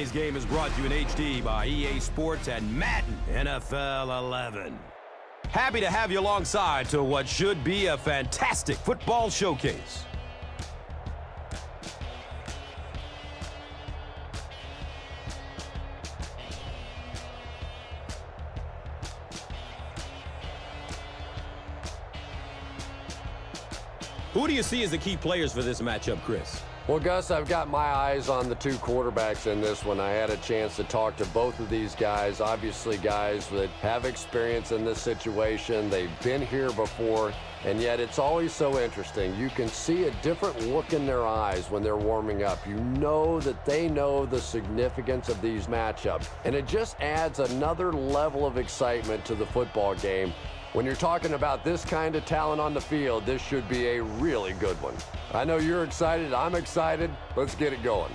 Today's game is brought to you in HD by EA Sports and Madden NFL 11. Happy to have you alongside to what should be a fantastic football showcase. Who do you see as the key players for this matchup, Chris? Well, Gus, I've got my eyes on the two quarterbacks in this one. I had a chance to talk to both of these guys, obviously guys that have experience in this situation. They've been here before, and yet it's always so interesting. You can see a different look in their eyes when they're warming up. You know that they know the significance of these matchups, and it just adds another level of excitement to the football game. When you're talking about this kind of talent on the field, this should be a really good one. I know you're excited. I'm excited. Let's get it going.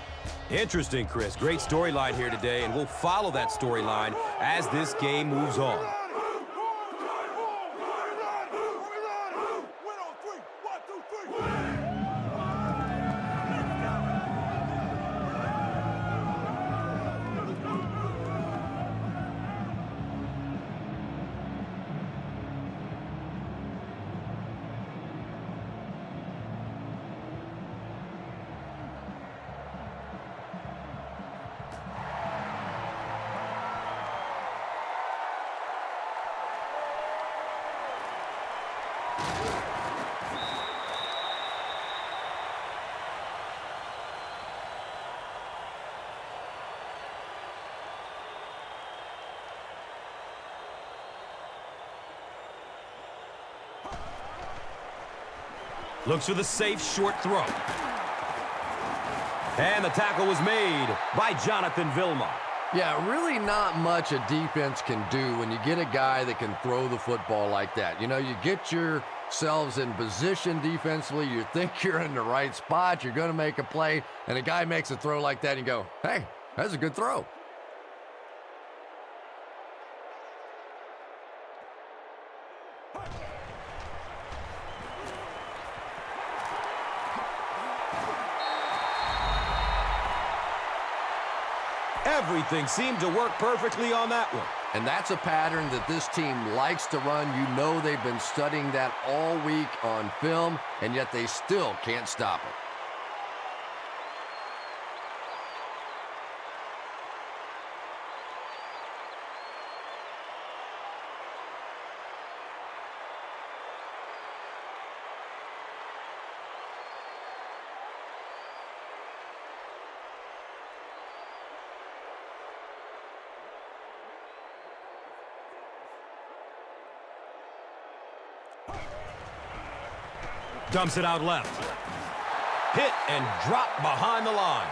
Interesting, Chris. Great storyline here today, and we'll follow that storyline as this game moves on. Looks for the safe short throw. And the tackle was made by Jonathan Vilma. Yeah, really not much a defense can do when you get a guy that can throw the football like that. You know, you get yourselves in position defensively, you think you're in the right spot, you're going to make a play, and a guy makes a throw like that, and you go, hey, that's a good throw. Everything seemed to work perfectly on that one. And that's a pattern that this team likes to run. You know they've been studying that all week on film, and yet they still can't stop it. Dumps it out left. Hit and drop behind the line.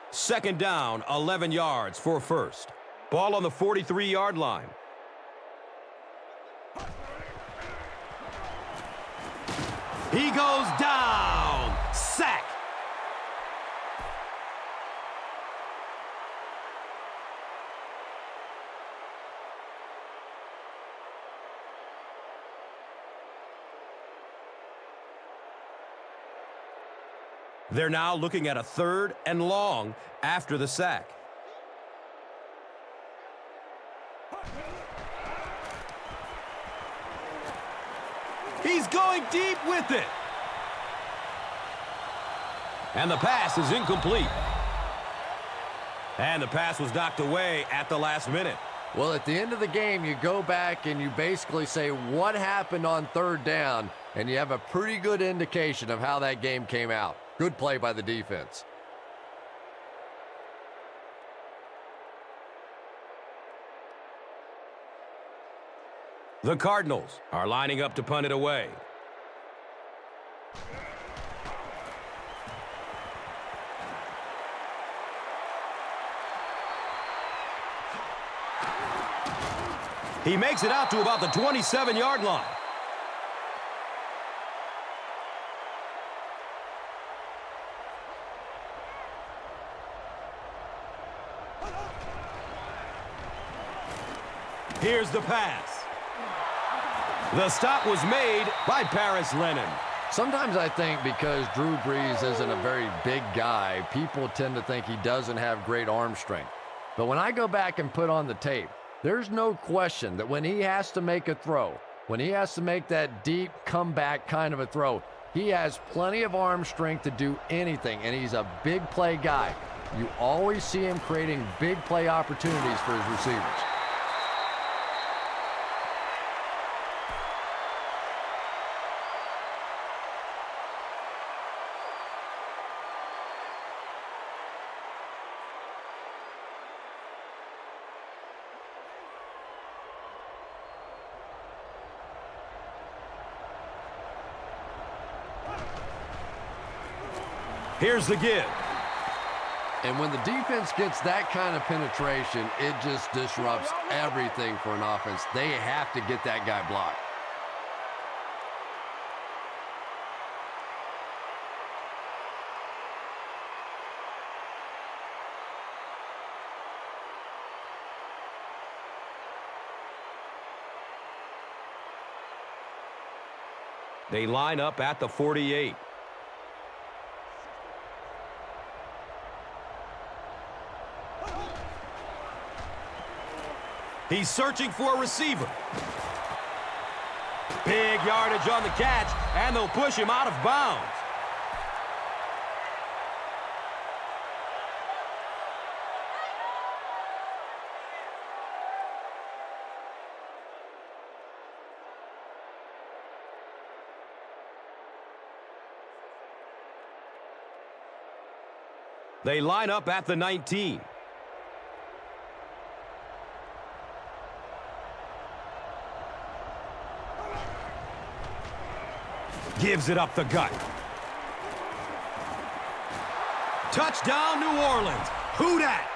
Second down, 11 yards for first. Ball on the 43-yard line. He goes down. Sack. They're now looking at a 3rd and long after the sack. He's going deep with it. And the pass is incomplete. And the pass was knocked away at the last minute. Well, at the end of the game, you go back and you basically say what happened on 3rd down, and you have a pretty good indication of how that game came out. Good play by the defense. The Cardinals are lining up to punt it away. He makes it out to about the 27-yard line. Here's the pass. The stop was made by Paris Lennon. Sometimes I think because Drew Brees isn't a very big guy, people tend to think he doesn't have great arm strength. But when I go back and put on the tape, there's no question that when he has to make a throw, when he has to make that deep comeback kind of a throw, he has plenty of arm strength to do anything, and he's a big play guy. You always see him creating big play opportunities for his receivers. Here's the give. And when the defense gets that kind of penetration, it just disrupts everything for an offense. They have to get that guy blocked. They line up at the 48. He's searching for a receiver. Big yardage on the catch, and they'll push him out of bounds. They line up at the 19. Gives it up the gut. Touchdown, New Orleans. Who dat?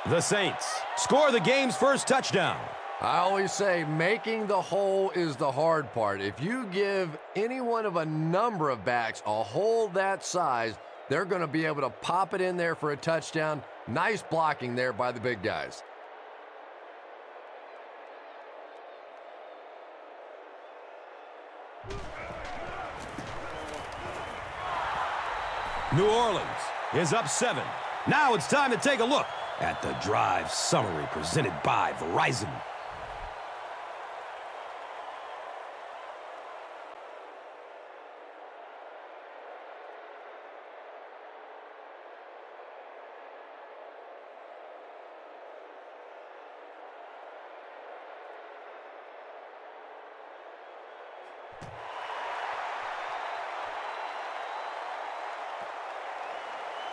The Saints score the game's first touchdown. I always say making the hole is the hard part. If you give any one of a number of backs a hole that size, they're going to be able to pop it in there for a touchdown. Nice blocking there by the big guys. New Orleans is up 7. Now it's time to take a look at the drive summary presented by Verizon.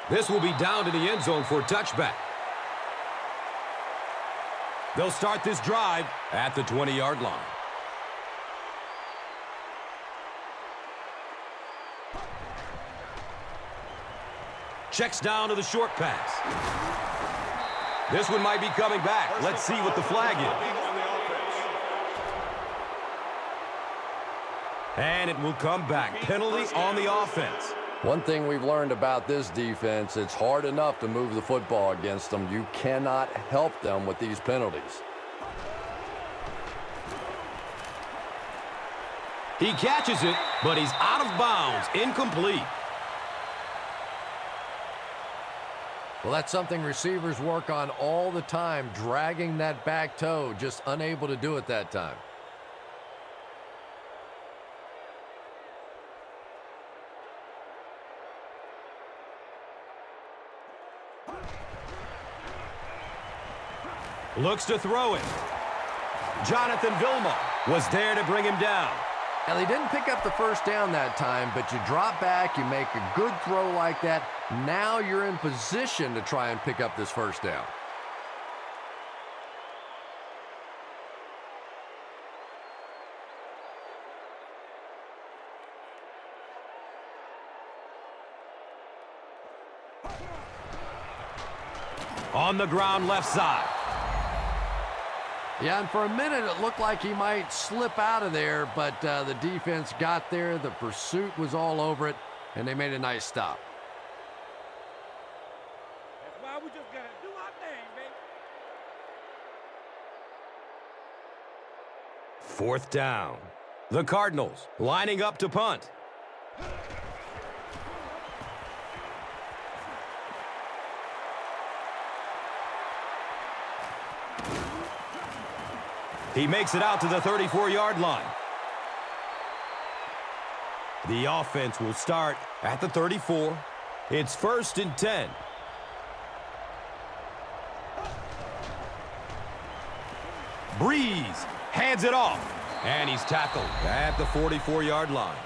This will be down to the end zone for a touchback. They'll start this drive at the 20-yard line. Checks down to the short pass. This one might be coming back. Let's see what the flag is. And it will come back. Penalty on the offense. One thing we've learned about this defense, it's hard enough to move the football against them. You cannot help them with these penalties. He catches it, but he's out of bounds. Incomplete. Well, that's something receivers work on all the time, dragging that back toe, just unable to do it that time. Looks to throw it. Jonathan Vilma was there to bring him down. Now, they didn't pick up the first down that time, but you drop back, you make a good throw like that. Now you're in position to try and pick up this first down. On the ground left side. Yeah, and for a minute it looked like he might slip out of there, but the defense got there. The pursuit was all over it, and they made a nice stop. why we just gotta do our thing, baby. Fourth down. The Cardinals lining up to punt. He makes it out to the 34-yard line. The offense will start at the 34. It's 1st and 10. Breeze hands it off, and he's tackled at the 44-yard line.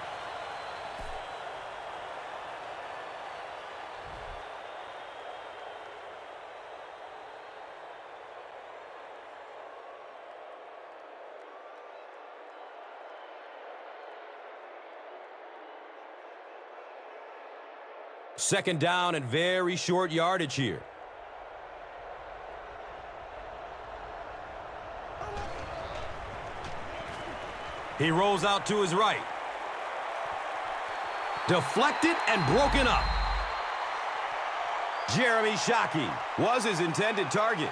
Second down and very short yardage here. He rolls out to his right. Deflected and broken up. Jeremy Shockey was his intended target.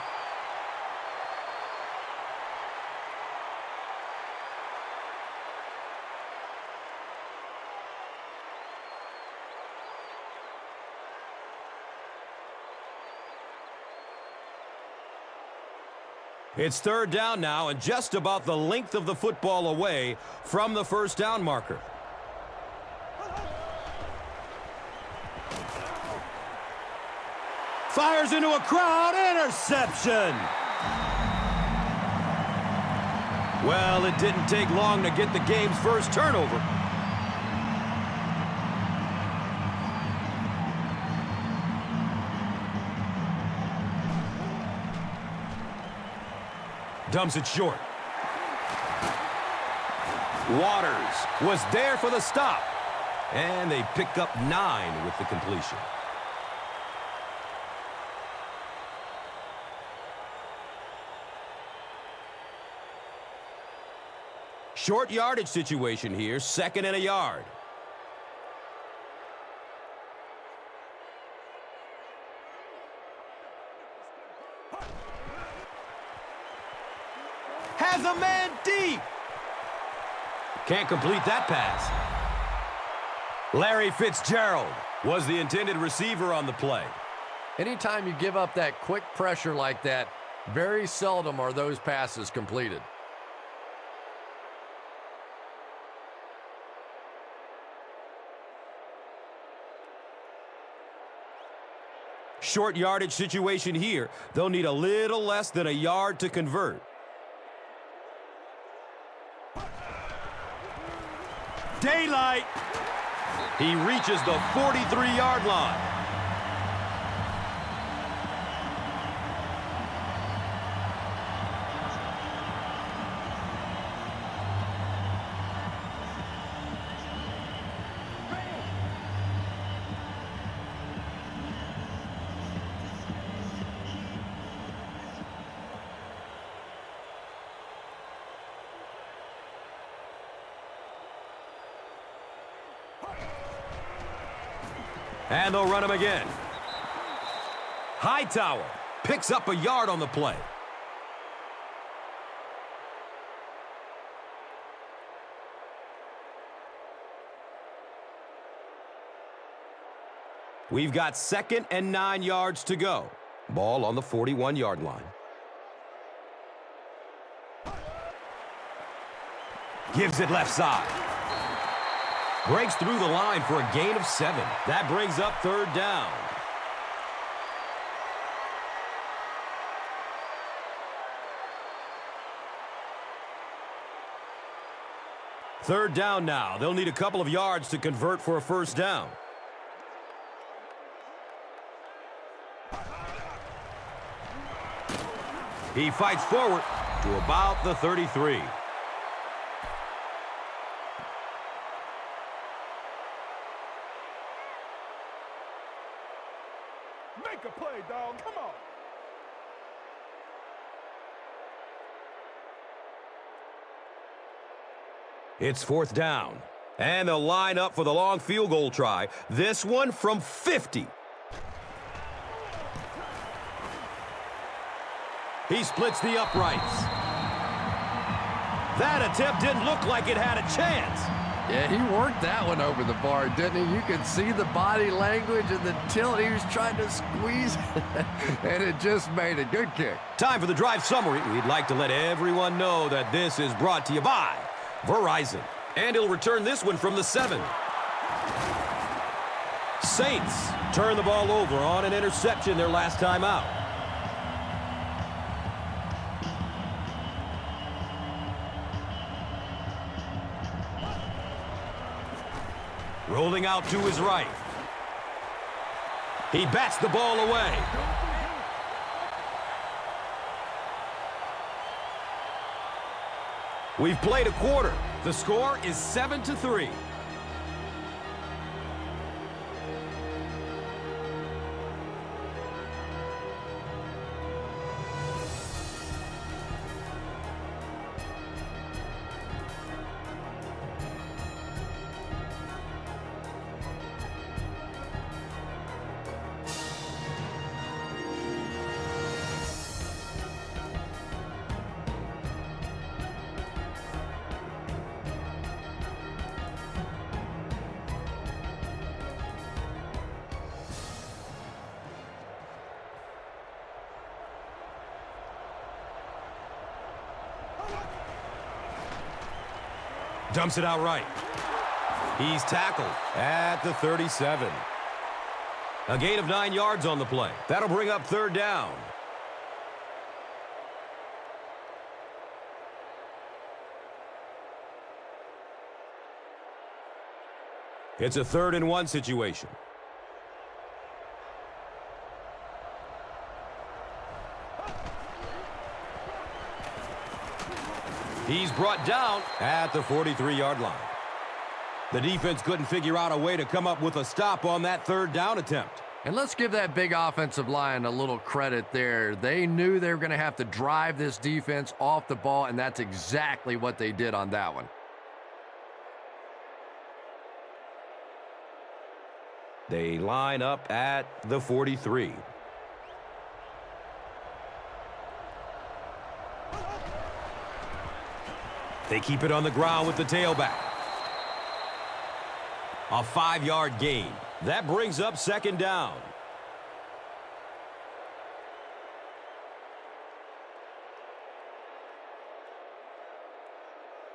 It's third down now and just about the length of the football away from the first down marker. Fires into a crowd, interception! Well, it didn't take long to get the game's first turnover. Dumps it short. Waters was there for the stop. And they pick up 9 with the completion. Short yardage situation here, 2nd and a yard. Has a man deep. Can't complete that pass. Larry Fitzgerald was the intended receiver on the play. Anytime you give up that quick pressure like that, very seldom are those passes completed. Short yardage situation here. They'll need a little less than a yard to convert. Daylight. He reaches the 43-yard line. And they'll run him again. Hightower picks up a yard on the play. We've got 2nd and 9 yards to go. Ball on the 41-yard line. Gives it left side. Breaks through the line for a gain of 7. That brings up 3rd down. Third down now. They'll need a couple of yards to convert for a first down. He fights forward to about the 33. Make a play, dog. Come on. It's 4th down. And they'll line up for the long field goal try. This one from 50. He splits the uprights. That attempt didn't look like it had a chance. Yeah, he worked that one over the bar, didn't he? You could see the body language and the tilt. He was trying to squeeze, and it just made a good kick. Time for the drive summary. We'd like to let everyone know that this is brought to you by Verizon. And he'll return this one from the 7. Saints turn the ball over on an interception their last time out. Rolling out to his right. He bats the ball away. We've played a quarter. The score is 7-3. Dumps it out right. He's tackled at the 37. A gain of 9 yards on the play. That'll bring up third down. It's a 3rd and 1 situation. He's brought down at the 43-yard line. The defense couldn't figure out a way to come up with a stop on that 3rd down attempt. And let's give that big offensive line a little credit there. They knew they were going to have to drive this defense off the ball, and that's exactly what they did on that one. They line up at the 43. They keep it on the ground with the tailback. A 5-yard gain. That brings up 2nd down.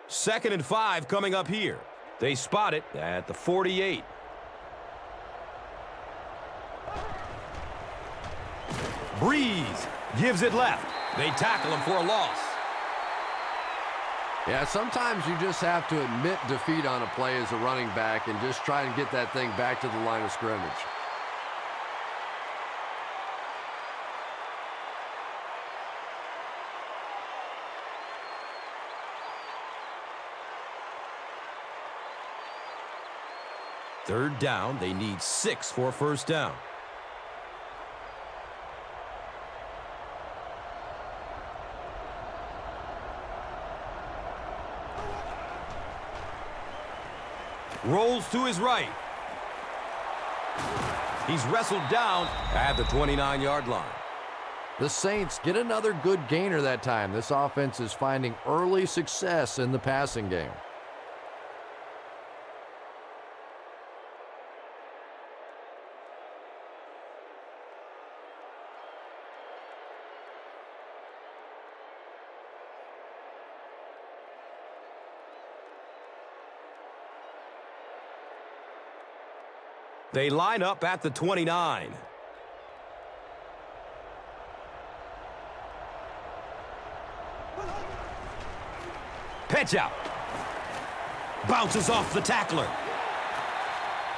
Second and 5 coming up here. They spot it at the 48. Breeze gives it left. They tackle him for a loss. Yeah, sometimes you just have to admit defeat on a play as a running back and just try and get that thing back to the line of scrimmage. Third down, they need 6 for a first down. Rolls to his right. He's wrestled down at the 29-yard line. The Saints get another good gainer that time. This offense is finding early success in the passing game. They line up at the 29. Pitch out. Bounces off the tackler.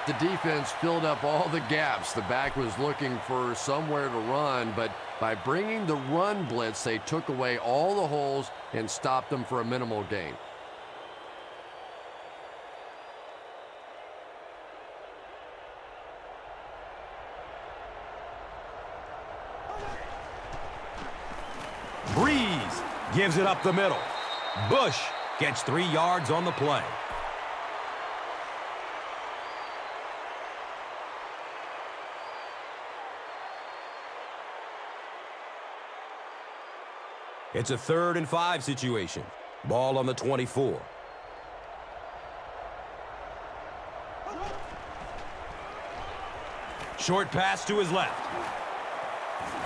The defense filled up all the gaps. The back was looking for somewhere to run, but by bringing the run blitz, they took away all the holes and stopped them for a minimal gain. Breeze gives it up the middle. Bush gets 3 yards on the play. It's a 3rd and 5 situation. Ball on the 24. Short pass to his left.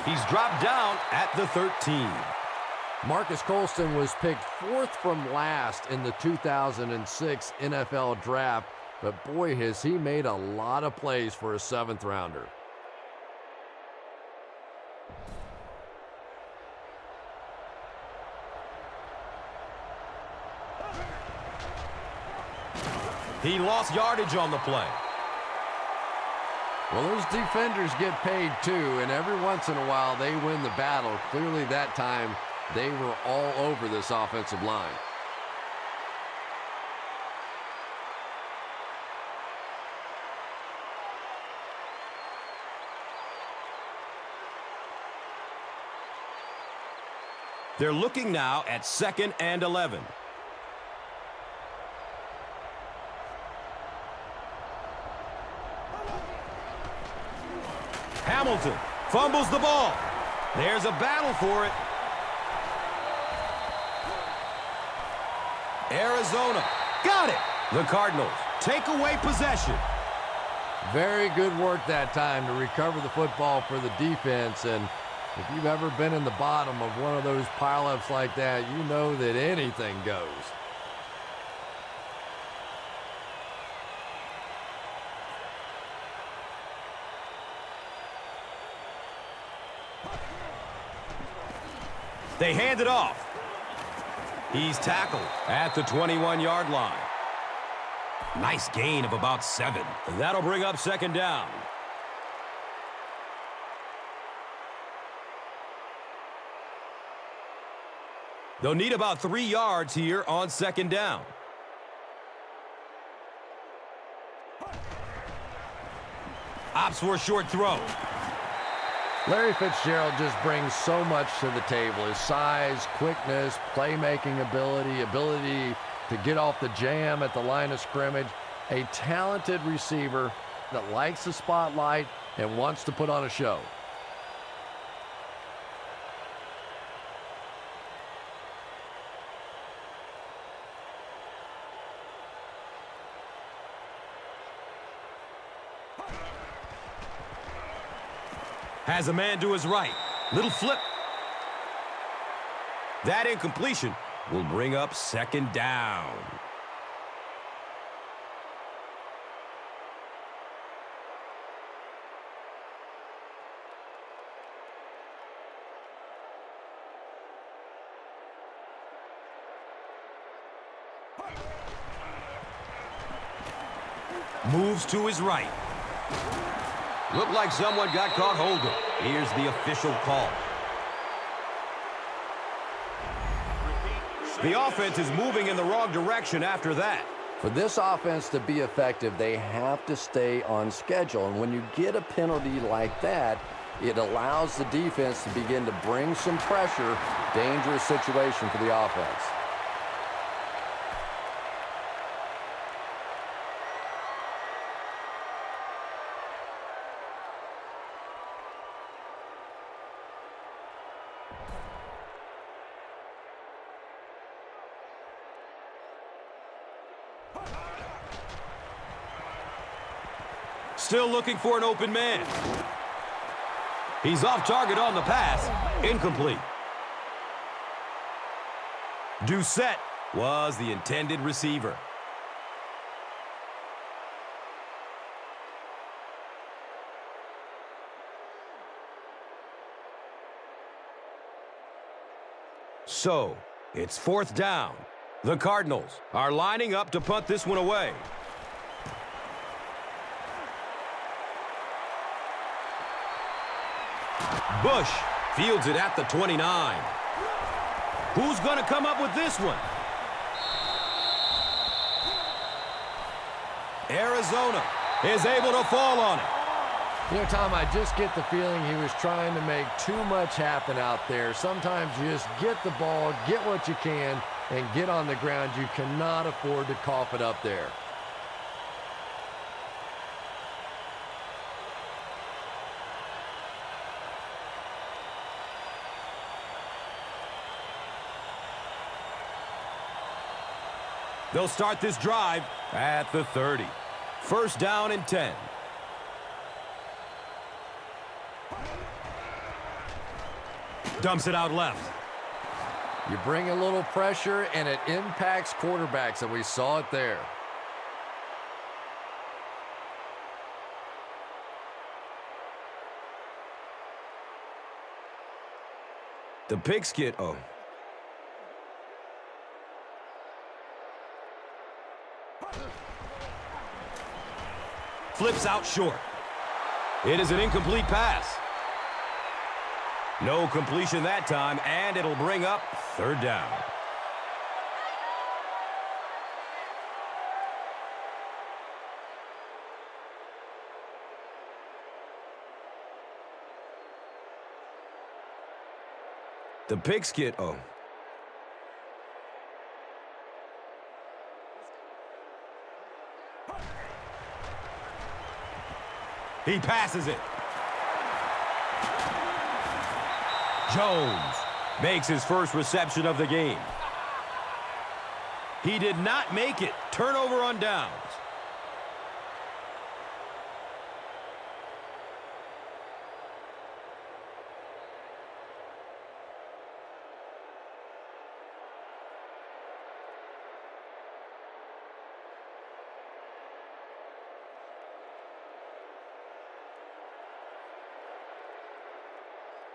He's dropped down at the 13. Marcus Colston was picked 4th from last in the 2006 NFL Draft, but boy, has he made a lot of plays for a 7th rounder. He lost yardage on the play. Well, those defenders get paid too, and every once in a while they win the battle. Clearly that time they were all over this offensive line. They're looking now at 2nd and 11. Hamilton fumbles the ball. There's a battle for it. Arizona got it. The Cardinals take away possession. Very good work that time to recover the football for the defense. And if you've ever been in the bottom of one of those pileups like that, you know that anything goes. They hand it off. He's tackled at the 21-yard line. Nice gain of about 7. That'll bring up 2nd down. They'll need about 3 yards here on 2nd down. Opts for a short throw. Larry Fitzgerald just brings so much to the table. His size, quickness, playmaking ability to get off the jam at the line of scrimmage. A talented receiver that likes the spotlight and wants to put on a show. Has a man to his right. Little flip. That incompletion will bring up 2nd down. Moves to his right. Looked like someone got caught holding. Here's the official call. The offense is moving in the wrong direction after that. For this offense to be effective, they have to stay on schedule. And when you get a penalty like that, it allows the defense to begin to bring some pressure. Dangerous situation for the offense. Still looking for an open man. He's off target on the pass. Incomplete. Doucette was the intended receiver. So, it's 4th down. The Cardinals are lining up to punt this one away. Bush fields it at the 29. Who's going to come up with this one? Arizona is able to fall on it. You know, Tom, I just get the feeling he was trying to make too much happen out there. Sometimes you just get the ball, get what you can, and get on the ground. You cannot afford to cough it up there. They'll start this drive at the 30. First down and 10. Dumps it out left. You bring a little pressure, and it impacts quarterbacks, and we saw it there. The pigskin. Oh. Flips out short. It is an incomplete pass. No completion that time, and it'll bring up third down. The pigskin. Oh. He passes it. Jones makes his first reception of the game. He did not make it. Turnover on downs.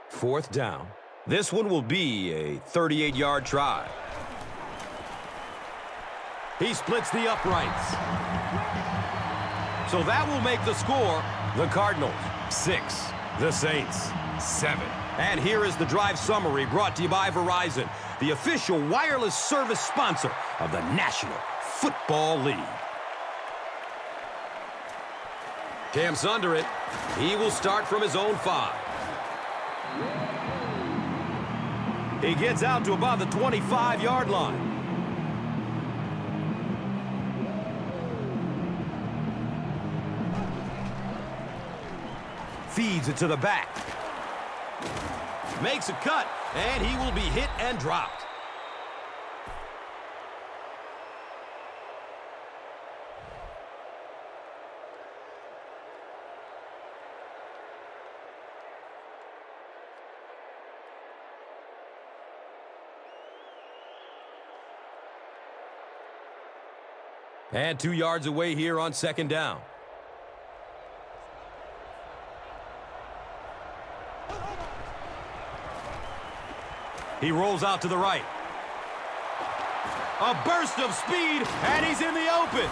Fourth down. This one will be a 38-yard try. He splits the uprights. So that will make the score the Cardinals 6, the Saints 7. And here is the drive summary brought to you by Verizon, the official wireless service sponsor of the National Football League. Camp's under it. He will start from his own 5. He gets out to about the 25-yard line. Feeds it to the back. Makes a cut, and he will be hit and dropped. And 2 yards away here on second down. He rolls out to the right. A burst of speed, and he's in the open.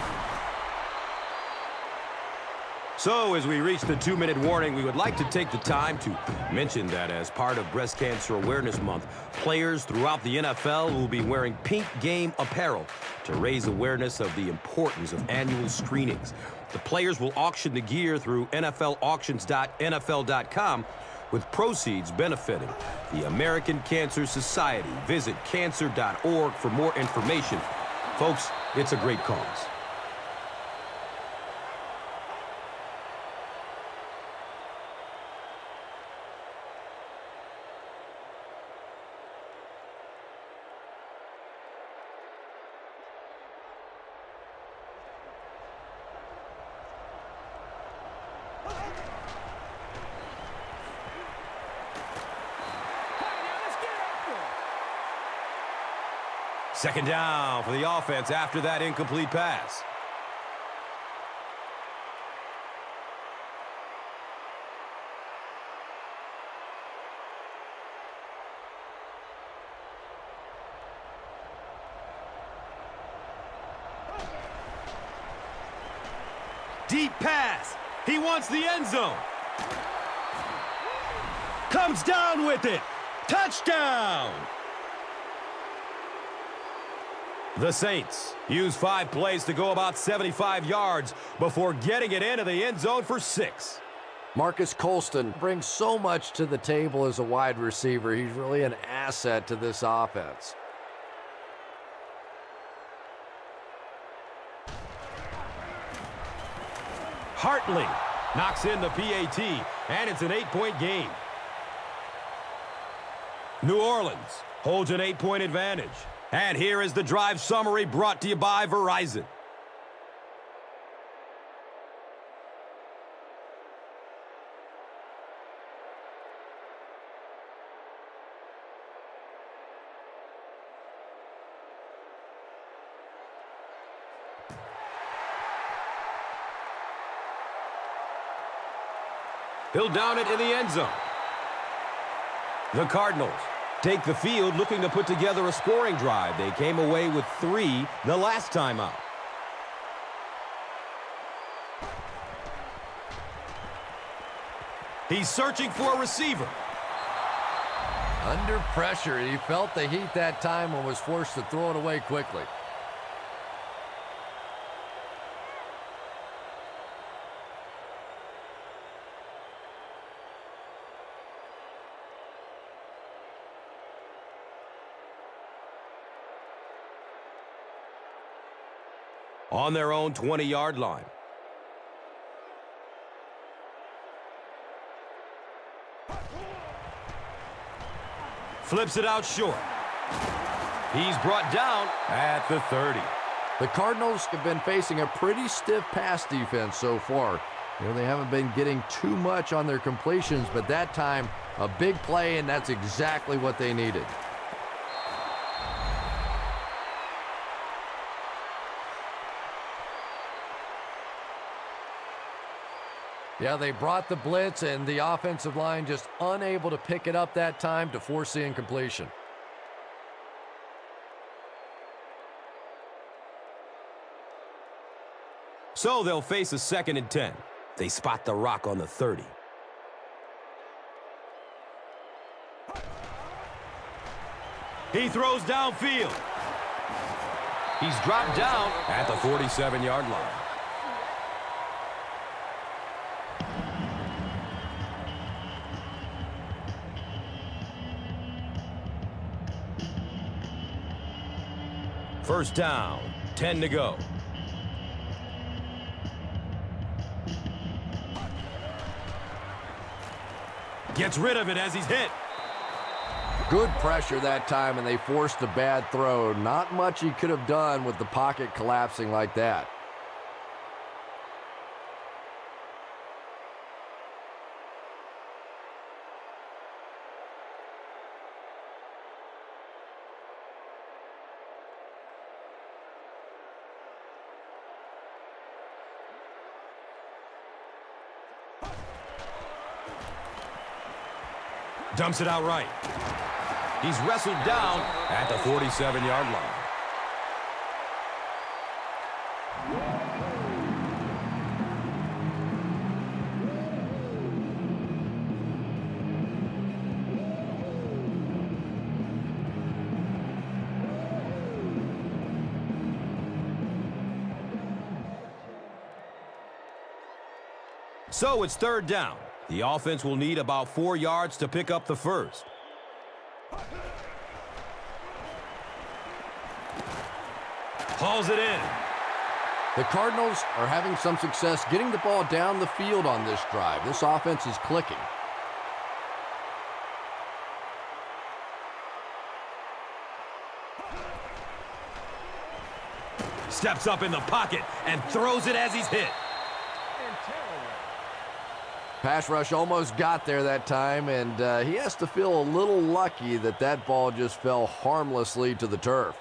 So, as we reach the 2-minute warning, we would like to take the time to mention that as part of Breast Cancer Awareness Month, players throughout the NFL will be wearing pink game apparel to raise awareness of the importance of annual screenings. The players will auction the gear through NFLauctions.nfl.com, with proceeds benefiting the American Cancer Society. Visit cancer.org for more information. Folks, it's a great cause. Second down for the offense after that incomplete pass. Deep pass. He wants the end zone. Comes down with it. Touchdown! The Saints use 5 plays to go about 75 yards before getting it into the end zone for 6. Marcus Colston brings so much to the table as a wide receiver. He's really an asset to this offense. Hartley knocks in the PAT, and it's an 8-point game. New Orleans holds an 8-point advantage. And here is the drive summary brought to you by Verizon. He'll down it in the end zone. The Cardinals take the field looking to put together a scoring drive. They came away with 3 the last time out. He's searching for a receiver. Under pressure, he felt the heat that time and was forced to throw it away quickly. On their own 20-yard line. Flips it out short. He's brought down at the 30. The Cardinals have been facing a pretty stiff pass defense so far. They haven't been getting too much on their completions, but that time, a big play, and that's exactly what they needed. Yeah, they brought the blitz, and the offensive line just unable to pick it up that time to force the incompletion. So they'll face a 2nd and 10. They spot the rock on the 30. He throws downfield. He's dropped down at the 47-yard line. First down, 10 to go. Gets rid of it as he's hit. Good pressure that time, and they forced a bad throw. Not much he could have done with the pocket collapsing like that. Dumps it out right. He's wrestled down at the 47-yard line. So it's 3rd down. The offense will need about 4 yards to pick up the first. Hauls it in. The Cardinals are having some success getting the ball down the field on this drive. This offense is clicking. Steps up in the pocket and throws it as he's hit. Pass rush almost got there that time, and he has to feel a little lucky that that ball just fell harmlessly to the turf.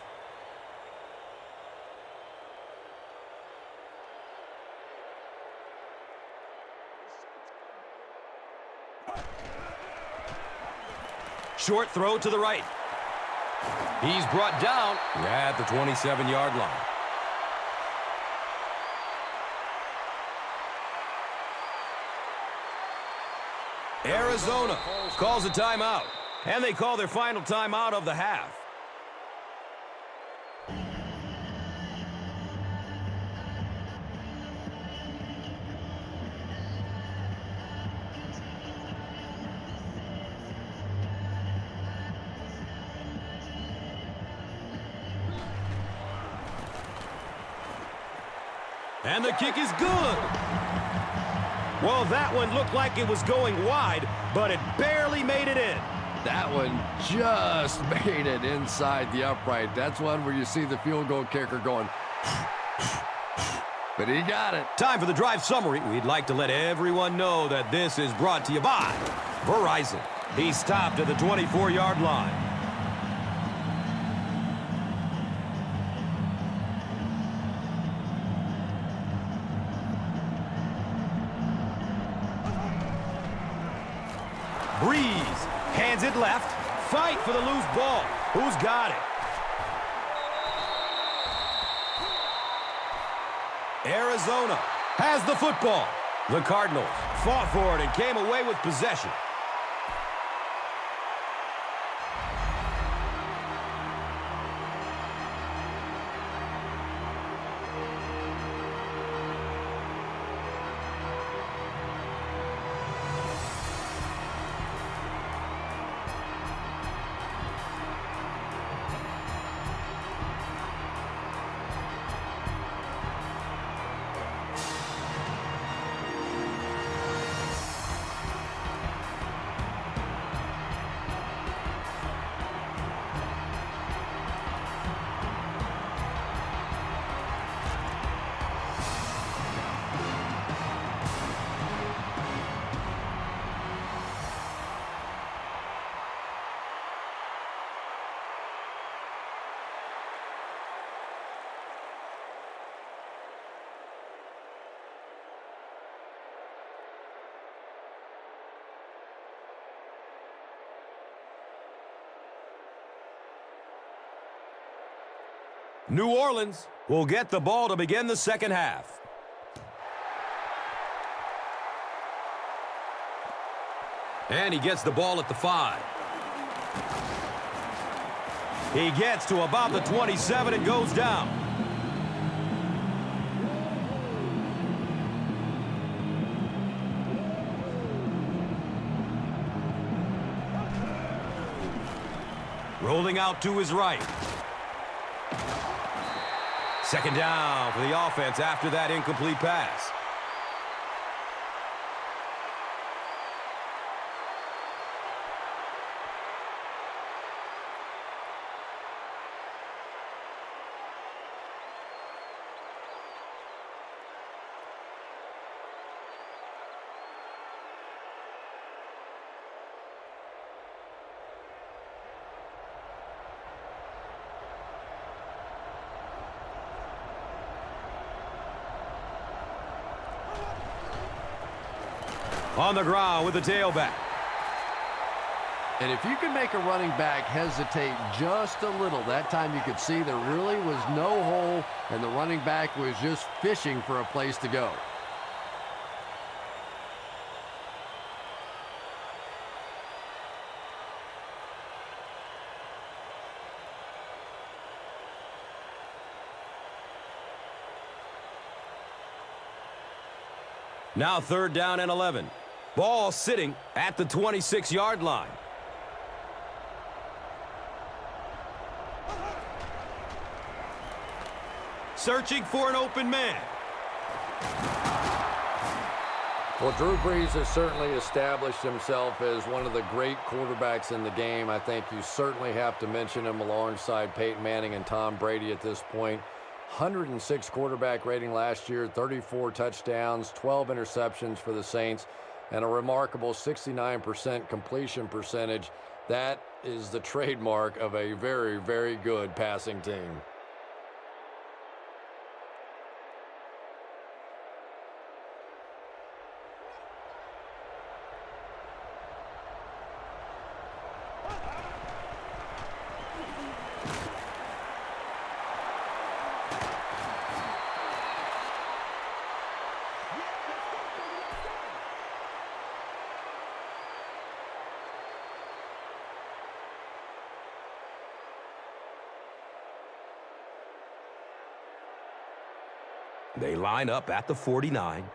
Short throw to the right. He's brought down at the 27-yard line. Arizona calls a timeout, and they call their final timeout of the half. And the kick is good. Well, that one looked like it was going wide, but it barely made it in. That one just made it inside the upright. That's one where you see the field goal kicker going, but he got it. Time for the drive summary. We'd like to let everyone know that this is brought to you by Verizon. He stopped at the 24-yard line. Breeze hands it left. Fight for the loose ball. Who's got it? Arizona has the football. The Cardinals fought for it and came away with possession. New Orleans will get the ball to begin the second half. And he gets the ball at the 5. He gets to about the 27 and goes down. Rolling out to his right. Second down for the offense after that incomplete pass. On the ground with the tailback. And if you can make a running back hesitate just a little, that time you could see there really was no hole, and the running back was just fishing for a place to go. Now third down and 11. Ball sitting at the 26-yard line. Searching for an open man. Well, Drew Brees has certainly established himself as one of the great quarterbacks in the game. I think you certainly have to mention him alongside Peyton Manning and Tom Brady at this point. 106 quarterback rating last year, 34 touchdowns, 12 interceptions for the Saints, and a remarkable 69% completion percentage. That is the trademark of a very, very good passing team. They line up at the 49.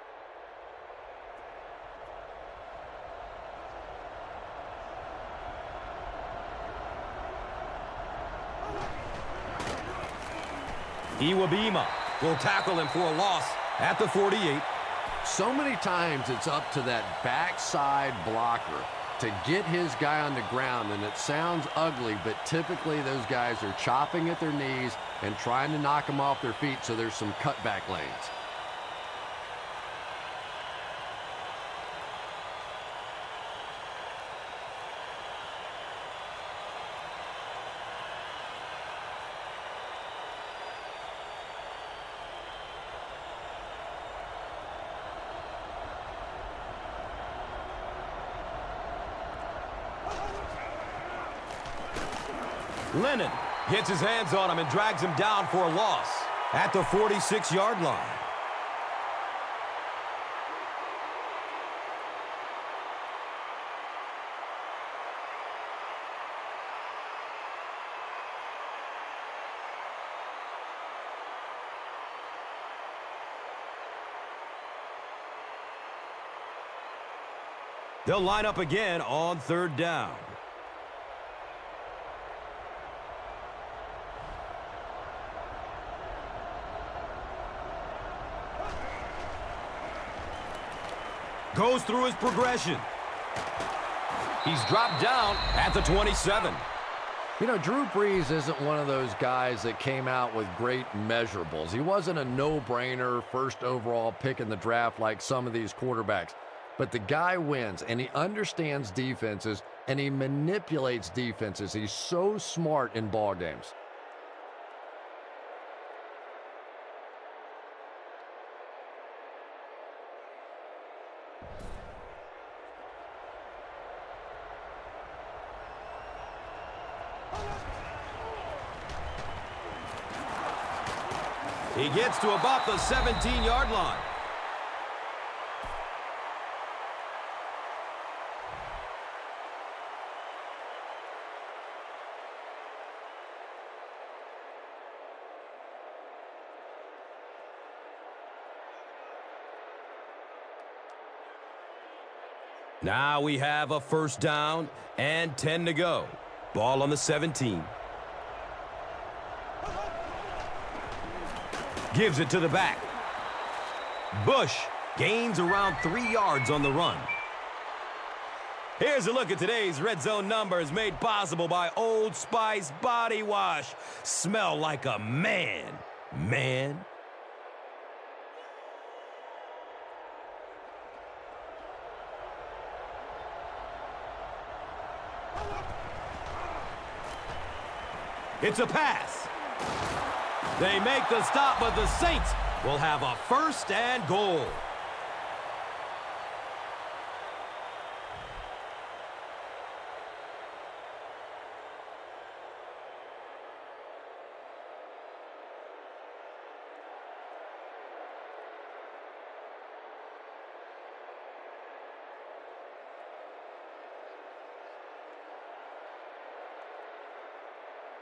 Iwabima will tackle him for a loss at the 48. So many times it's up to that backside blocker. to get his guy on the ground, and it sounds ugly, but typically those guys are chopping at their knees and trying to knock them off their feet, so there's some cutback lanes. Lennon gets his hands on him and drags him down for a loss at the 46-yard line. They'll line up again on 3rd down. Goes through his progression. He's dropped down at the 27. You know, Drew Brees isn't one of those guys that came out with great measurables. He wasn't a no-brainer first overall pick in the draft like some of these quarterbacks. But the guy wins, and he understands defenses, and he manipulates defenses. He's so smart in ball games. He gets to about the 17-yard line. Now we have a 1st down and 10 to go. Ball on the 17. Gives it to the back. Bush gains around 3 yards on the run. Here's a look at today's Red Zone numbers made possible by Old Spice Body Wash. Smell like a man, man. It's a pass. They make the stop, but the Saints will have a 1st and goal.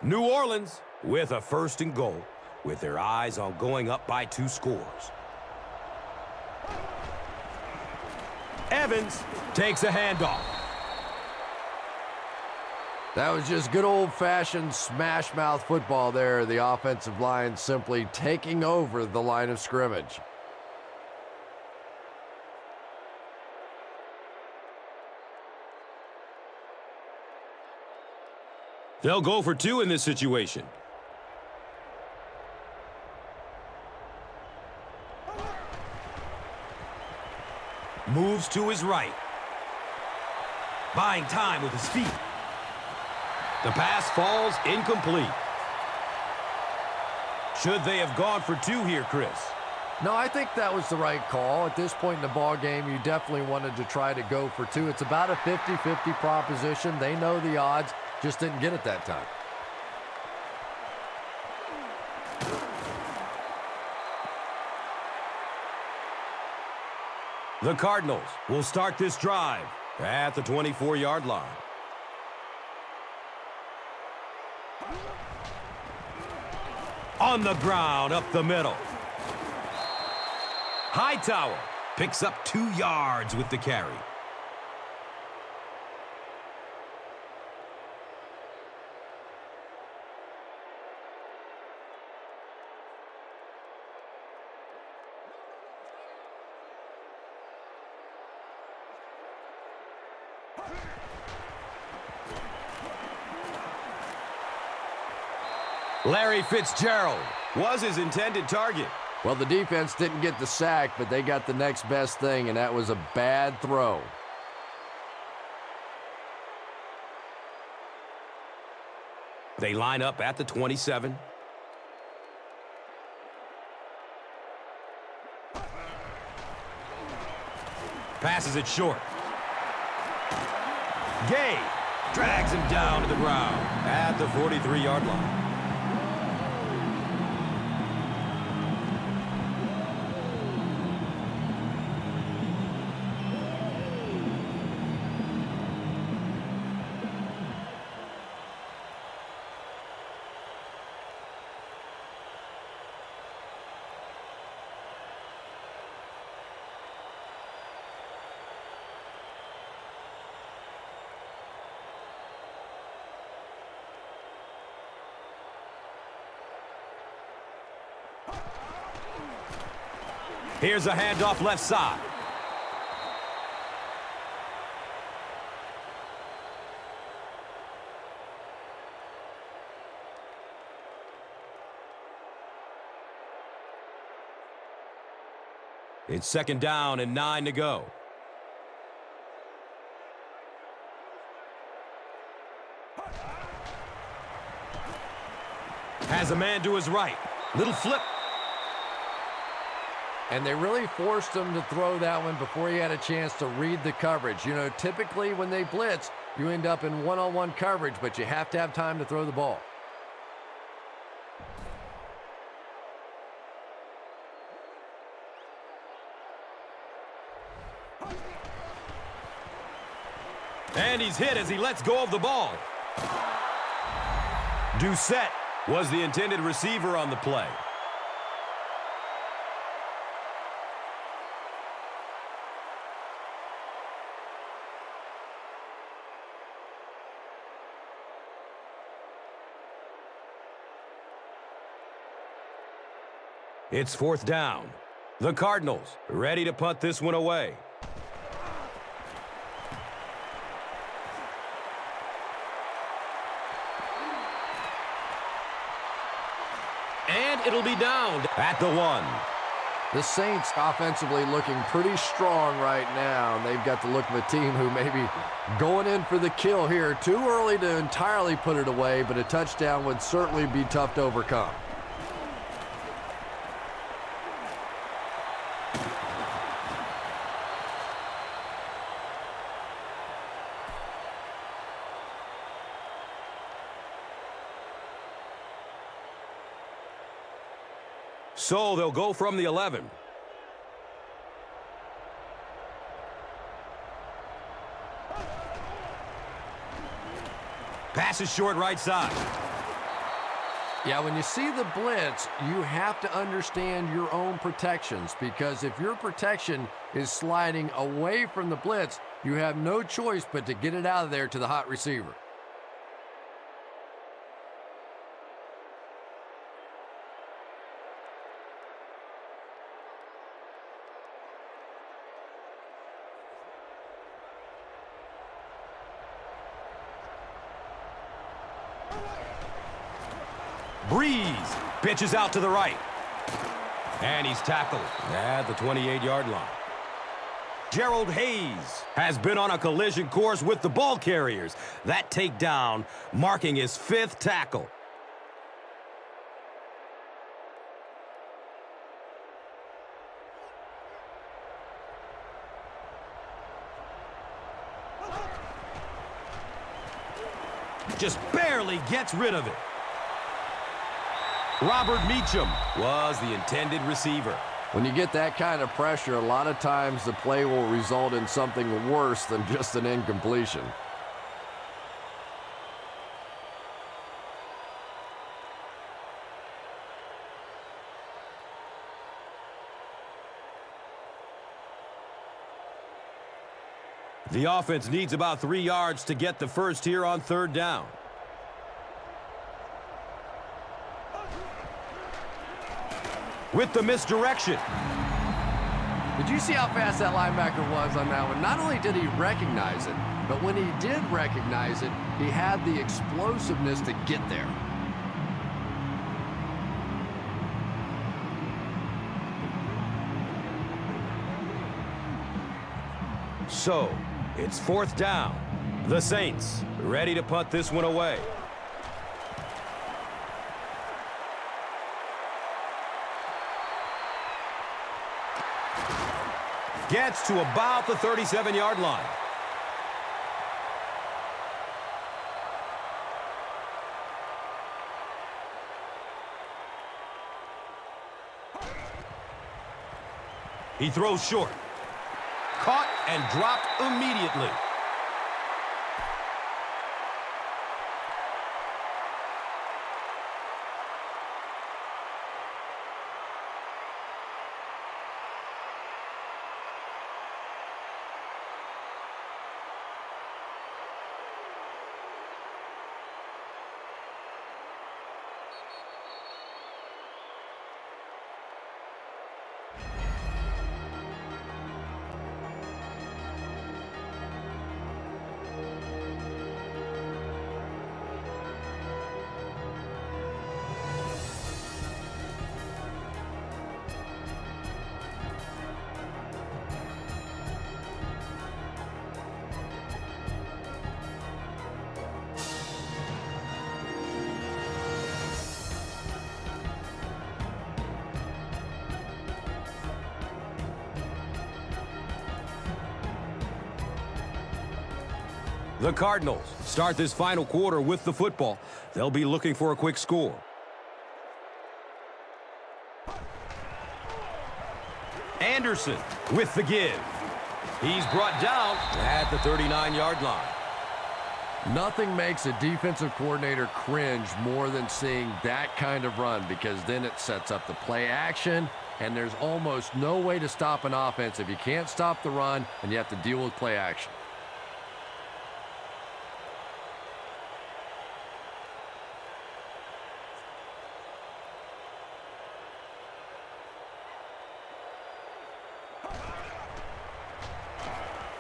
New Orleans with a 1st and goal, with their eyes on going up by 2 scores. Evans takes a handoff. That was just good old-fashioned smash-mouth football there. The offensive line simply taking over the line of scrimmage. They'll go for 2 in this situation. Moves to his right. Buying time with his feet. The pass falls incomplete. Should they have gone for 2 here, Chris? No, I think that was the right call. At this point in the ball game, you definitely wanted to try to go for 2. It's about a 50-50 proposition. They know the odds, just didn't get it that time. The Cardinals will start this drive at the 24-yard line. On the ground, up the middle. Hightower picks up 2 yards with the carry. Larry Fitzgerald was his intended target. Well, the defense didn't get the sack, but they got the next best thing, and that was a bad throw. They line up at the 27. Passes it short. Gay drags him down to the ground at the 43-yard line. Here's a handoff left side. It's second down and 9 to go. Has a man to his right. Little flip. And they really forced him to throw that one before he had a chance to read the coverage. You know, typically when they blitz, you end up in one-on-one coverage, but you have to have time to throw the ball. And he's hit as he lets go of the ball. Doucette was the intended receiver on the play. It's fourth down. The Cardinals ready to punt this one away. And it'll be down at the 1. The Saints offensively looking pretty strong right now, and they've got the look of a team who may be going in for the kill here. Too early to entirely put it away, but a touchdown would certainly be tough to overcome. So they'll go from the 11. Pass is short right side. Yeah, when you see the blitz, you have to understand your own protections, because if your protection is sliding away from the blitz, you have no choice but to get it out of there to the hot receiver. Breeze pitches out to the right. And he's tackled at the 28-yard line. Gerald Hayes has been on a collision course with the ball carriers. That takedown marking his 5th tackle. Just barely gets rid of it. Robert Meacham was the intended receiver. When you get that kind of pressure, a lot of times the play will result in something worse than just an incompletion. The offense needs about 3 yards to get the first here on third down. With the misdirection. Did you see how fast that linebacker was on that one? Not only did he recognize it, but when he did recognize it, he had the explosiveness to get there. So, it's 4th down. The Saints ready to punt this one away. Gets to about the 37-yard line. He throws short. Caught and dropped immediately. The Cardinals start this final quarter with the football. They'll be looking for a quick score. Anderson with the give. He's brought down at the 39-yard line. Nothing makes a defensive coordinator cringe more than seeing that kind of run, because then it sets up the play action, and there's almost no way to stop an offense if you can't stop the run and you have to deal with play action.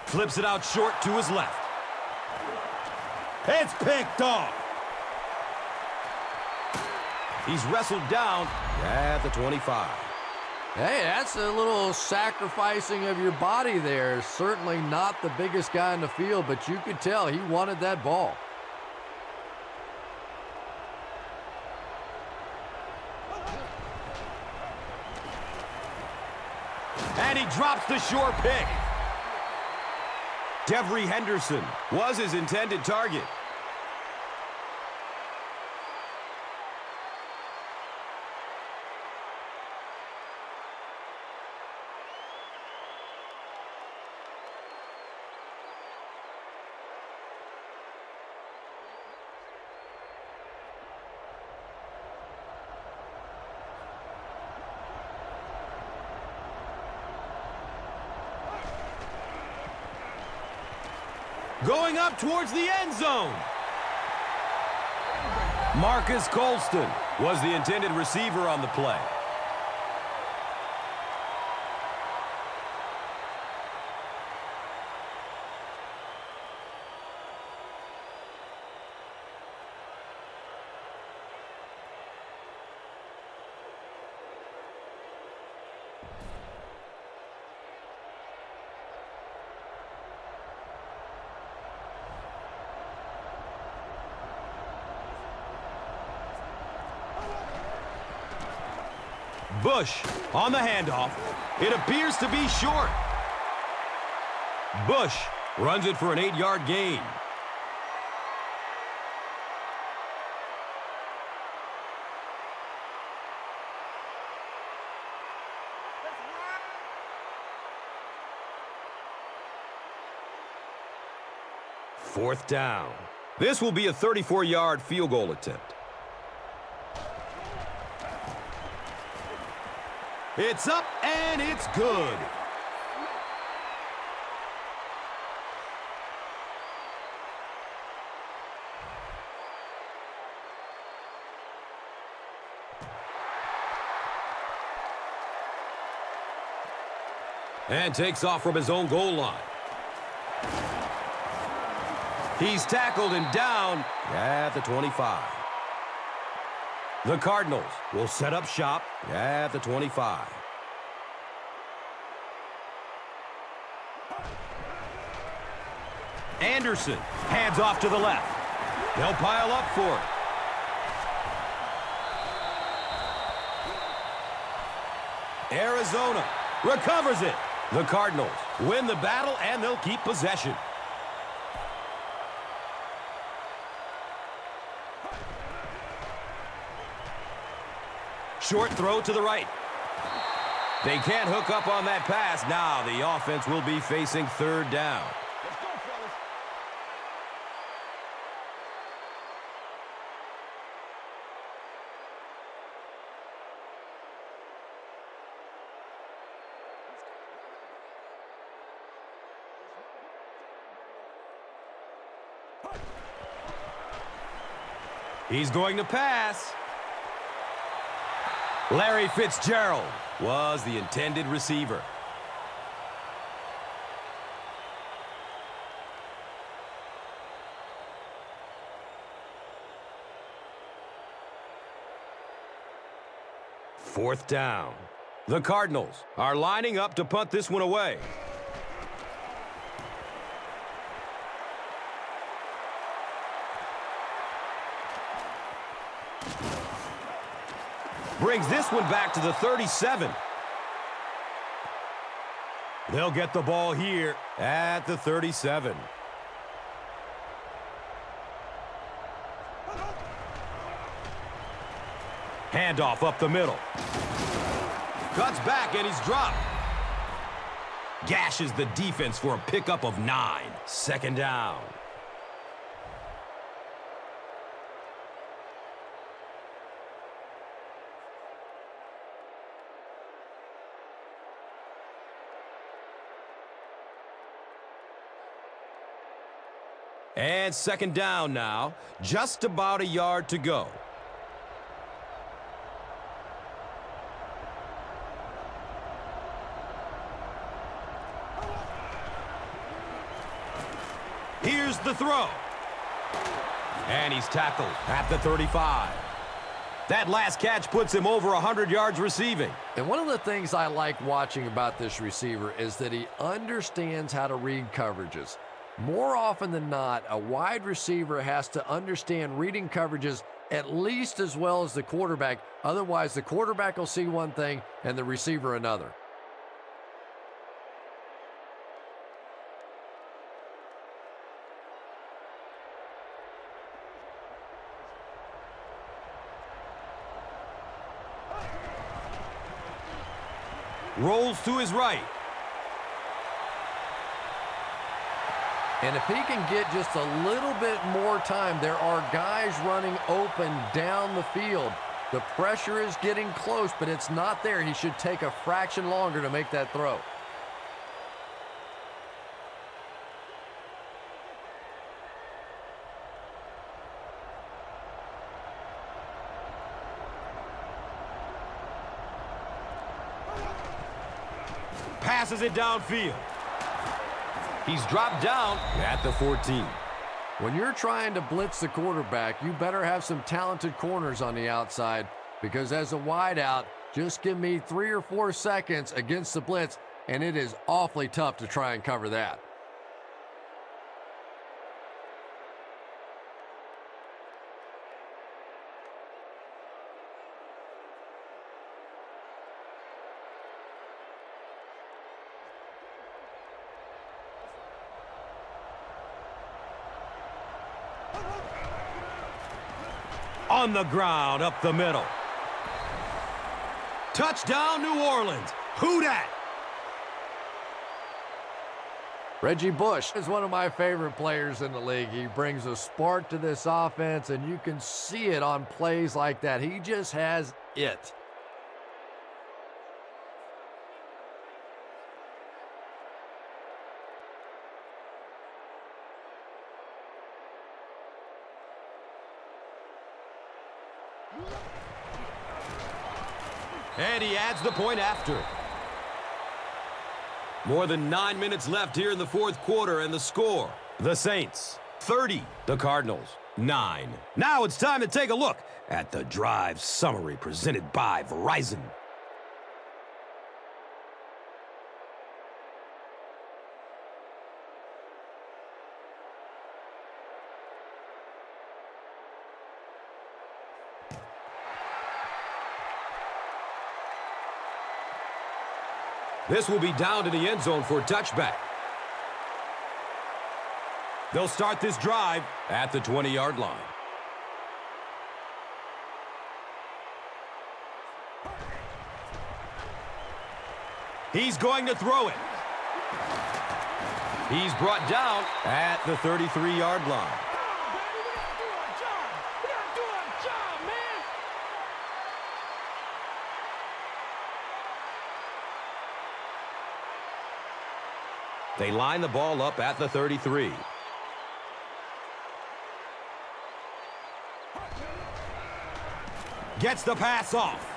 Flips it out short to his left. It's picked off. He's wrestled down at the 25. Hey, that's a little sacrificing of your body there. Certainly not the biggest guy in the field, but you could tell he wanted that ball. And he drops the short pick. Devery Henderson was his intended target. Going up towards the end zone. Marcus Colston was the intended receiver on the play. Bush on the handoff. It appears to be short. Bush runs it for an 8-yard gain. Fourth down. This will be a 34-yard field goal attempt. It's up, and it's good. And takes off from his own goal line. He's tackled and down at the 25. The Cardinals will set up shop at the 25. Anderson hands off to the left. They'll pile up for it. Arizona recovers it. The Cardinals win the battle, and they'll keep possession. Short throw to the right. They can't hook up on that pass. Now the offense will be facing third down. Let's go, fellas. He's going to pass. Larry Fitzgerald was the intended receiver. Fourth down. The Cardinals are lining up to punt this one away. Brings this one back to the 37. They'll get the ball here at the 37. Handoff up the middle. Cuts back and he's dropped. Gashes the defense for a pickup of 9. Second down. And second down now. Just about a yard to go. Here's the throw. And he's tackled at the 35. That last catch puts him over 100 yards receiving. And one of the things I like watching about this receiver is that he understands how to read coverages. More often than not, a wide receiver has to understand reading coverages at least as well as the quarterback. Otherwise, the quarterback will see one thing and the receiver another. Rolls to his right. And if he can get just a little bit more time, there are guys running open down the field. The pressure is getting close, but it's not there. He should take a fraction longer to make that throw. Passes it downfield. He's dropped down at the 14. When you're trying to blitz the quarterback, you better have some talented corners on the outside, because as a wideout, just give me 3 or 4 seconds against the blitz, and it is awfully tough to try and cover that. On the ground, up the middle. Touchdown, New Orleans. Who dat? Reggie Bush is one of my favorite players in the league. He brings a spark to this offense, and you can see it on plays like that. He just has it. And he adds the point after. More than 9 minutes left here in the fourth quarter, and the score, the Saints 30. The Cardinals, 9. Now it's time to take a look at the drive summary presented by Verizon. This will be down to the end zone for a touchback. They'll start this drive at the 20-yard line. He's going to throw it. He's brought down at the 33-yard line. They line the ball up at the 33. Gets the pass off.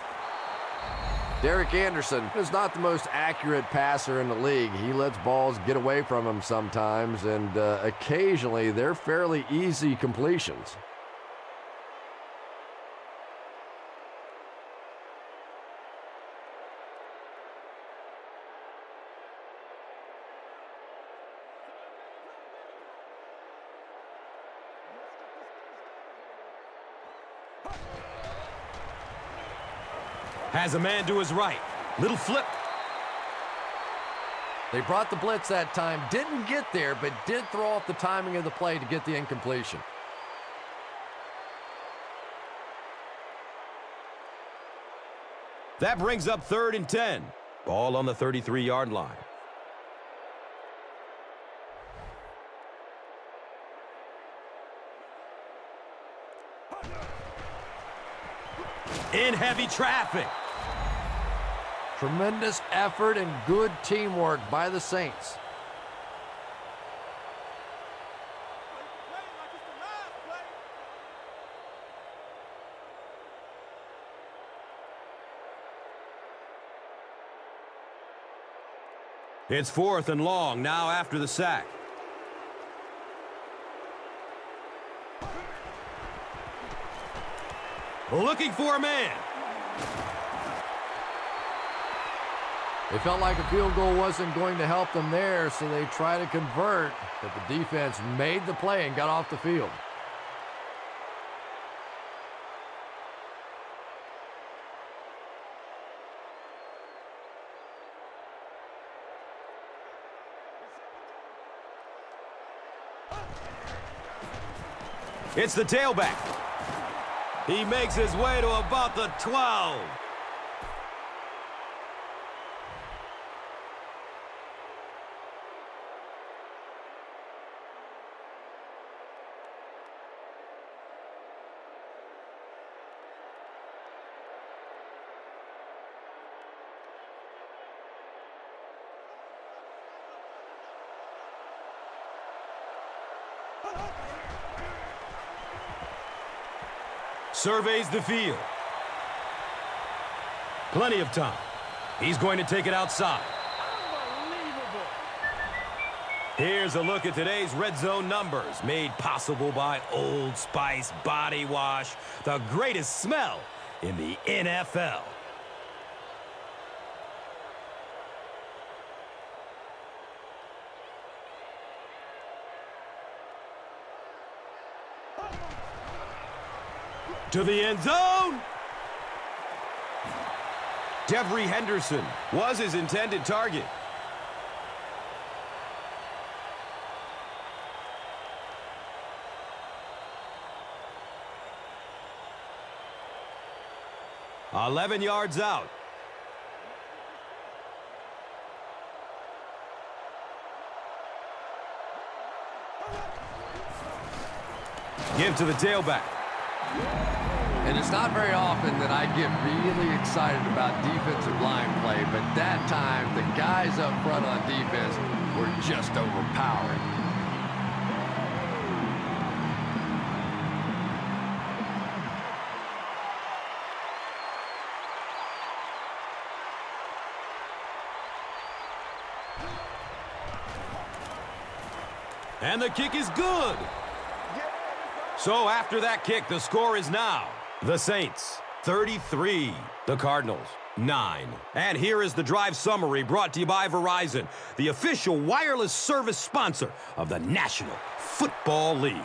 Derek Anderson is not the most accurate passer in the league. He lets balls get away from him sometimes, and occasionally they're fairly easy completions. Has a man to his right. Little flip. They brought the blitz that time. Didn't get there, but did throw off the timing of the play to get the incompletion. That brings up 3rd and 10. Ball on the 33-yard line. In heavy traffic. Tremendous effort and good teamwork by the Saints. It's 4th and long now after the sack. Looking for a man. They felt like a field goal wasn't going to help them there, so they tried to convert, but the defense made the play and got off the field. It's the tailback. He makes his way to about the 12. Surveys the field. Plenty of time. He's going to take it outside. Unbelievable. Here's a look at today's red zone numbers, made possible by Old Spice Body Wash, the greatest smell in the NFL. To the end zone. Devery Henderson was his intended target. "11 yards out. Give to the tailback. And it's not very often that I get really excited about defensive line play, but that time the guys up front on defense were just overpowering. And the kick is good. So after that kick, the score is now the Saints 33, the Cardinals 9. And here is the drive summary brought to you by Verizon, the official wireless service sponsor of the National Football League.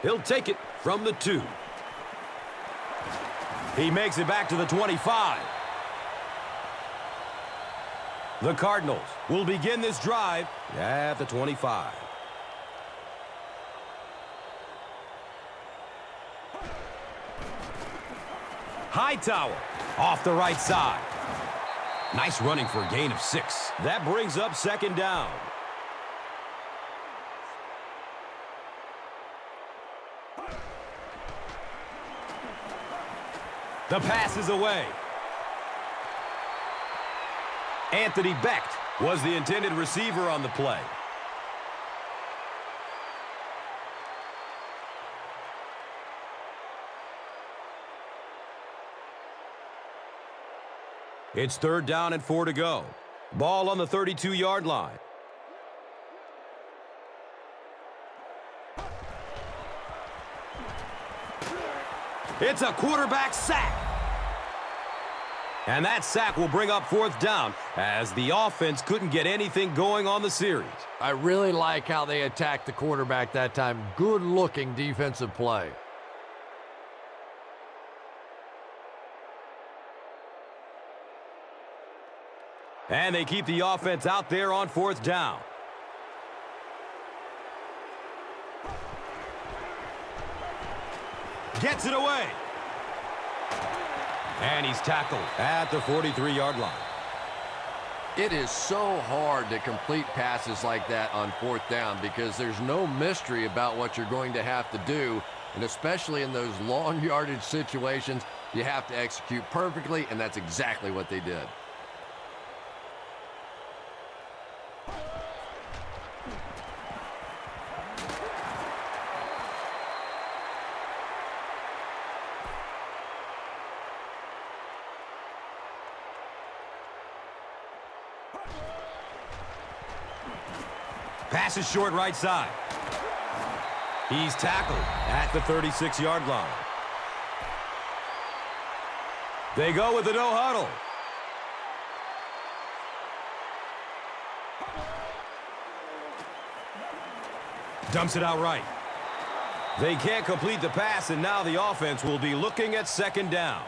He'll take it from the 2. He makes it back to the 25. The Cardinals will begin this drive at the 25. Hightower off the right side. Nice running for a gain of 6. That brings up second down. The pass is away. Anthony Becht was the intended receiver on the play. It's 3rd down and 4 to go. Ball on the 32-yard line. It's a quarterback sack. And that sack will bring up 4th down as the offense couldn't get anything going on the series. I really like how they attacked the quarterback that time. Good-looking defensive play. And they keep the offense out there on 4th down. Gets it away. And he's tackled at the 43-yard line. It is so hard to complete passes like that on 4th down because there's no mystery about what you're going to have to do. And especially in those long yardage situations, you have to execute perfectly, and that's exactly what they did. Pass is short right side. He's tackled at the 36-yard line. They go with the no huddle. Dumps it out right. They can't complete the pass, and now the offense will be looking at 2nd down.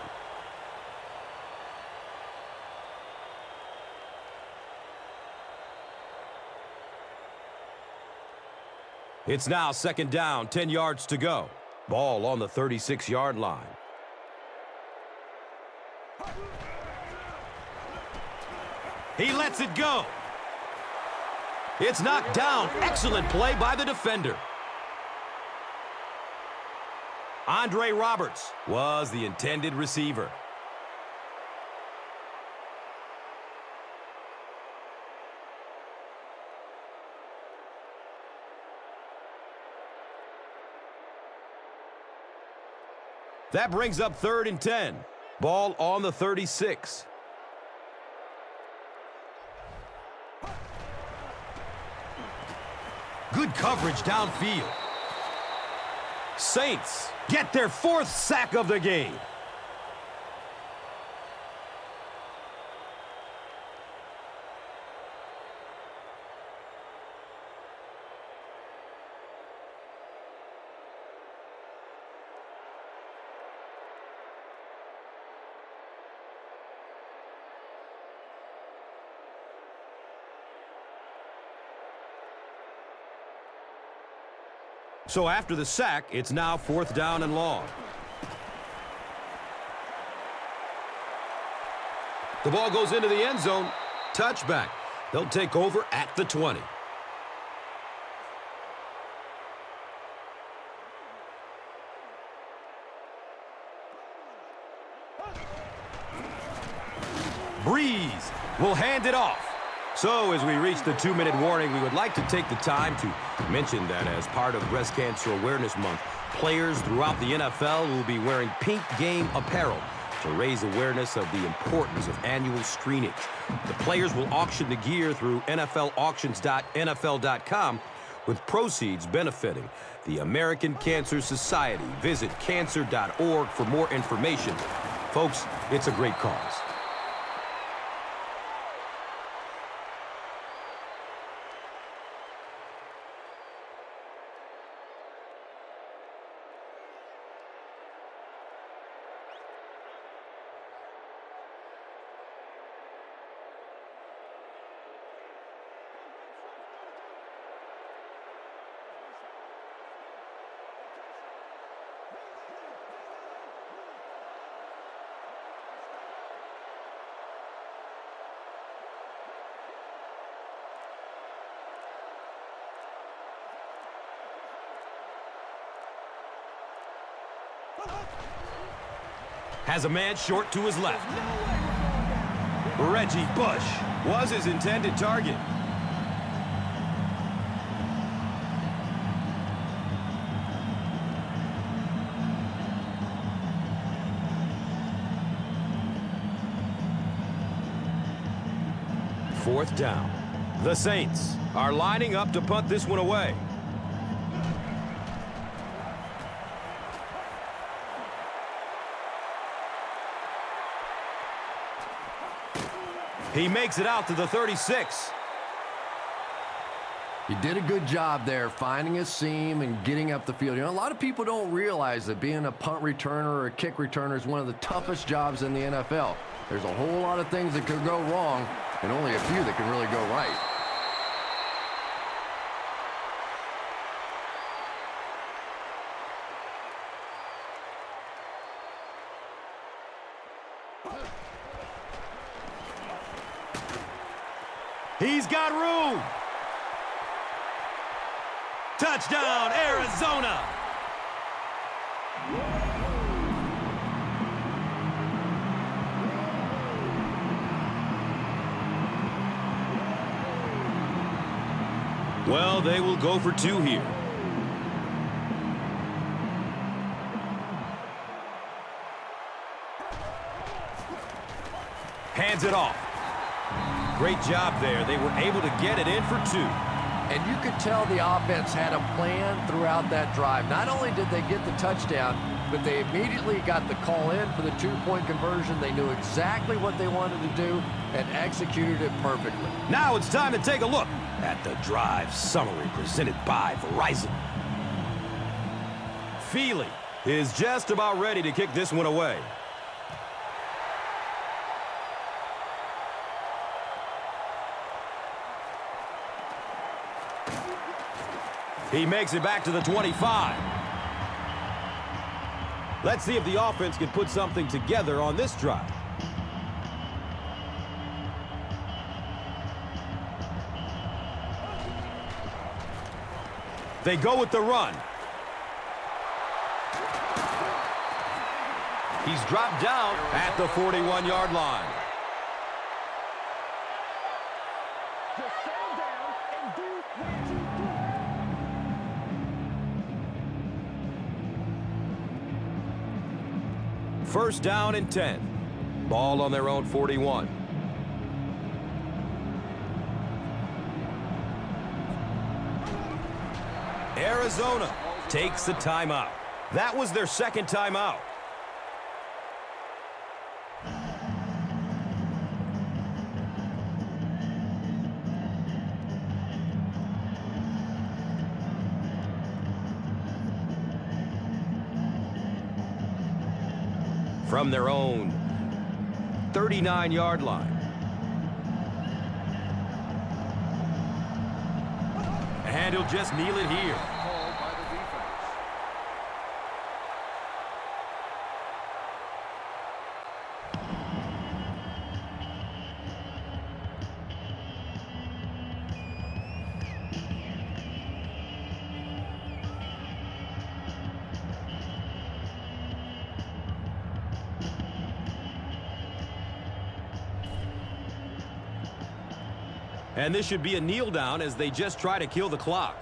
It's now 2nd down, 10 yards to go. Ball on the 36-yard line. He lets it go. It's knocked down. Excellent play by the defender. Andre Roberts was the intended receiver. That brings up 3rd and 10. Ball on the 36. Good coverage downfield. Saints get their 4th sack of the game. So after the sack, it's now 4th down and long. The ball goes into the end zone. Touchback. They'll take over at the 20. Breeze will hand it off. So as we reach the 2-minute warning, we would like to take the time to mention that as part of Breast Cancer Awareness Month, players throughout the NFL will be wearing pink game apparel to raise awareness of the importance of annual screenings. The players will auction the gear through NFLauctions.nfl.com, with proceeds benefiting the American Cancer Society. Visit cancer.org for more information. Folks, it's a great cause. Has a man short to his left. Reggie Bush was his intended target. Fourth down. The Saints are lining up to punt this one away. He makes it out to the 36. He did a good job there finding a seam and getting up the field. You know, a lot of people don't realize that being a punt returner or a kick returner is one of the toughest jobs in the NFL. There's a whole lot of things that could go wrong and only a few that can really go right. He's got room. Touchdown, Arizona. Well, they will go for two here. Hands it off. Great job there. They were able to get it in for two. And you could tell the offense had a plan throughout that drive. Not only did they get the touchdown, but they immediately got the call in for the two-point conversion. They knew exactly what they wanted to do and executed it perfectly. Now it's time to take a look at the drive summary presented by Verizon. Feely is just about ready to kick this one away. He makes it back to the 25. Let's see if the offense can put something together on this drive. They go with the run. He's dropped down at the 41-yard line. Just settle down and do what you do. First down and 10. Ball on their own 41. Arizona takes the timeout. That was their second timeout. From their own 39-yard line. And he'll just kneel it here. Called by the defense. And this should be a kneel down as they just try to kill the clock.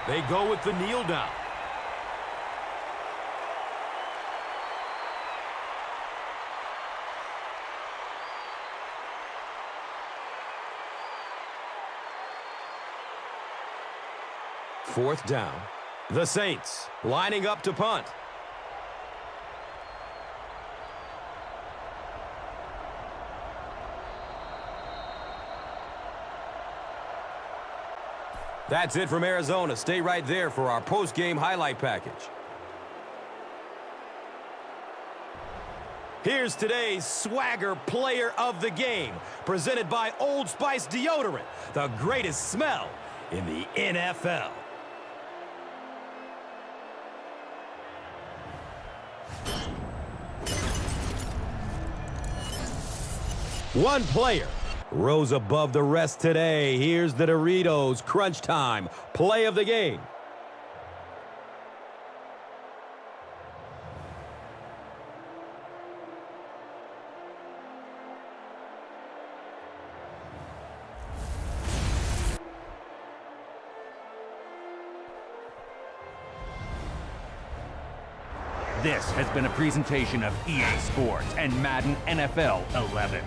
They go with the kneel down. 4th down. The Saints lining up to punt. That's it from Arizona. Stay right there for our post-game highlight package. Here's today's Swagger Player of the Game, presented by Old Spice Deodorant, the greatest smell in the NFL. One player rose above the rest today. Here's the Doritos Crunch Time Play of the Game. This has been a presentation of EA Sports and Madden NFL 11.